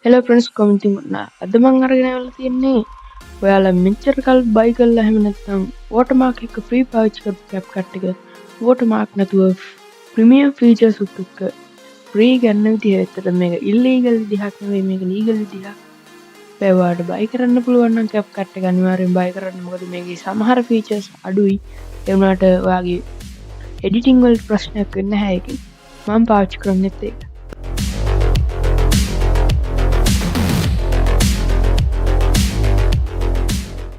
Hello friends කොමිටි Munna අද මං අරගෙන ඇවිල්ලා තියෙන්නේ ඔයාලා මෙච්චර කල් බයි කරලා එහෙම නැත්නම් වෝටර්මාර්ක් එක ෆ්‍රී පාවිච්චි කරපු CapCut එක වෝටර්මාර්ක් නැතුව ප්‍රීමියම් ෆීචර්ස් එක ෆ්‍රී ගන්න විදිහ ඇත්තට මේක ඉල්ලීගල් විදිහක් නෙවෙයි මේක ලීගල් විදිහක්. ඒවාට බයි කරන්න පුළුවන් නම් CapCut එක අනිවාර්යෙන් බයි කරන්න. මොකද මේකේ සමහර ෆීචර්ස් අඩුයි. ඒ වුණාට ඔයාගේ එඩිටිං වලට ප්‍රශ්නයක් වෙන්නේ නැහැ ඒකෙන්. මම පාවිච්චි කරන්නේත් ඒක.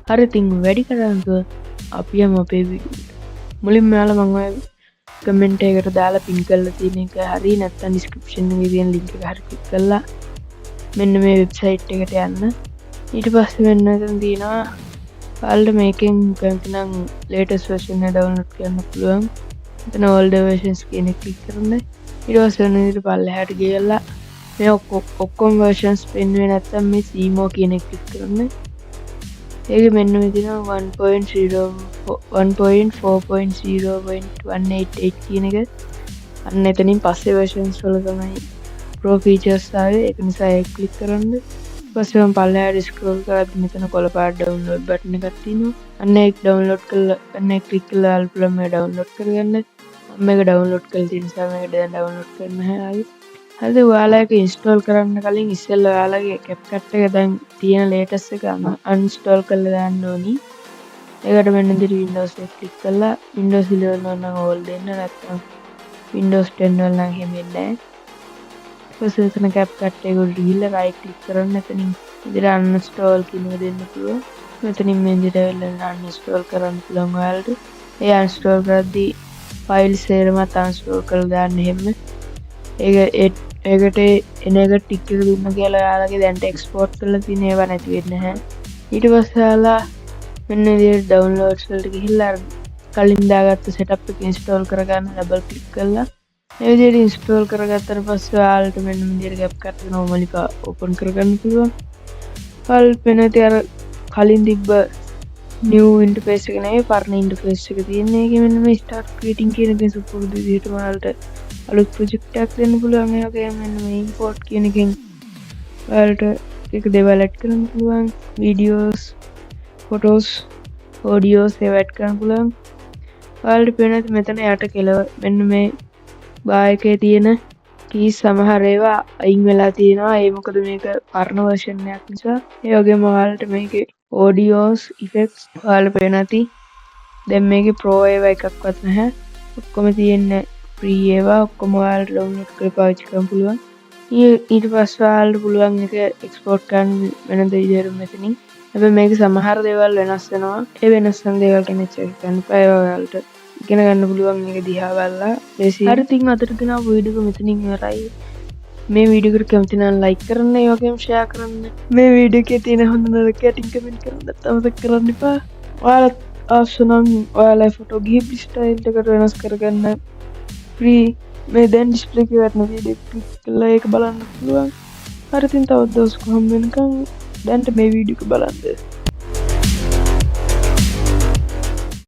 හරි ඉතින් වැඩි කරන්නේ අපි යමු අපේ වීඩියෝ. මුලින්ම ඔයාලා මම ඔය කමෙන්ට් එකකට දාලා පින් කරලා තියෙන එක හරි නැත්නම් ඩිස්ක්‍රිප්ෂන් එකේ තියෙන ලින්ක් එක හරි ක්ලික් කරලා මෙන්න මේ වෙබ්සයිට් එකට යන්න. ඊට පස්සේ මෙන්න එතන තියෙනවා ඔයාලට මේකෙන් කැමතිනම් ලේටස්ට් version එක ඩවුන්ලෝඩ් කරන්න පුළුවන්. එතන older versions කියන එක ක්ලික් කරන්න. ඊට පස්සේ වෙන විදිහට පල්ලෙහාට ගියලා මේ ඔක්කොම versions පෙන්වන්නේ නැත්නම් මේ CMO කියන එක ක්ලික් කරන්න. ඒක මෙන්න මෙතන 1.4.0.188 කියන එක අන්න එතනින් පස්සේ versions වල තමයි pro features ආවේ. ඒක නිසා ඒක ක්ලික් කරන්න. ඊපස්සේ මම පල්ලෙහාට scroll කරද්දි මෙතන කොළ පාට download button එකක් තියෙනවා. අන්න ඒක download කරලා අන්න ඒක click කරලා අල්පලම මේක download කරගන්න. මම මේක download කරලා තියෙන නිසා මේක දැන් download කරන්න හැයි. හරිද ඔයාලා ඒක install කරන්න කලින් ඉස්සෙල්ලා ඔයාලගේ CapCut එක දැන් තියෙන latest එක uninstall කරලා දාන්න ඕනි. ඒකට මෙන්න ඉතින් Windows එක click කරලා Windows 11 වල නම් all දෙන්න නැත්නම් Windows 10 වල නම් එහෙම වෙන්නේ නැහැ. ඊපස්සේ එතන CapCut එක උඩට ගිහිල්ලා right click කරන්න එතනින් ඉතින් uninstall කියන එක දෙන්න පුළුවන්. මෙතනින් මේ විදිහට වෙලා uninstall කරන්න පුළුවන් ඔයාලට. ඒ uninstall කරද්දී files එකම uninstall කරලා දාන්න එහෙම. ඒකට එන එක ටික් එක දුන්න කියලා ඔයාලගේ දැන්ට එක්ස්පෝර්ට් කරලා තියෙන ඒවා නැති වෙන්නේ නැහැ. ඊට පස්සේ ඔයාලා මෙන්න විදිහට downloads වලට ගිහිල්ලා කලින් දාගත්ත setup එක install කරගන්න double click කරලා මේ විදිහට install කරගත්තට පස්සේ ඔයාලට මෙන්න විදිහට CapCut එක normally open කරගන්න පුළුවන්. ඔයාලට වෙනදී අර කලින් තිබ්බ new interface එක නෙවෙයි පරණ interface එක තියෙන එකේ මෙන්න මේ start creating කියන එකෙන් සුපුරුදු විදිහට ඔයාලට අලුත් ප්‍රොජෙක්ට් එකක් දෙන්න පුළුවන්. ඒ වගේම මෙන්න මේ import කියන එකෙන් ඔයාලට ඒක දේවල් ඇඩ් කරන්න පුළුවන්. videos, photos, audios ඒව ඇඩ් කරන්න පුළුවන්. ඔයාලට පේනවා මෙතන යට කෙලව මෙන්න මේ bar එකේ තියෙන keys සමහර ඒවා අයින් වෙලා තියෙනවා. ඒ මොකද මේක පරණ version එකක් නිසා. ඒ වගේම ඔයාලට මේකේ audios, effects ඔයාලට පේනවා දැන් මේකේ pro ඒවා එකක්වත් නැහැ. ඔක්කොම තියෙන්නේ free ඒවා ඔක්කොම ඔයාලට download කරලා පාවිච්චි කරන්න පුළුවන්. ඊට පස්සේ ඔයාලට පුළුවන් එක export කරන්න වෙනද විදිහට මෙතනින්. හැබැයි මේක සමහර දේවල් වෙනස් වෙනවා. ඒ වෙනස් වෙන දේවල් ගැන check කරන්න එපා. ඔයාලට ඉගෙන ගන්න පුළුවන් මේක දිහා බලලා. හරි ඉතින් අදට ගෙනාව වීඩියෝ එක මෙතනින් ඉවරයි. මේ වීඩියෝ එකට කැමති නම් like කරන්න, ඒ වගේම share කරන්න. මේ වීඩියෝ එකේ තියෙන හොඳ නරක යටින් comment කරන්න අමතක කරන්න එපා. ඔයාලත් අවශ්‍ය නම් ඔයාලා ෆොටෝ ගිහිපි ස්ටයිල් එකට වෙනස් කරගන්න free මේ දැන් ඩිස්ප්ලේ එකේ වටන වීඩියෝ ක්ලික් කරලා ඒක බලන්න පුළුවන්. හරි ඉතින් තවත් දවසක හම්බ වෙනකම් දැන්ට මේ වීඩියෝ එක බලන්න.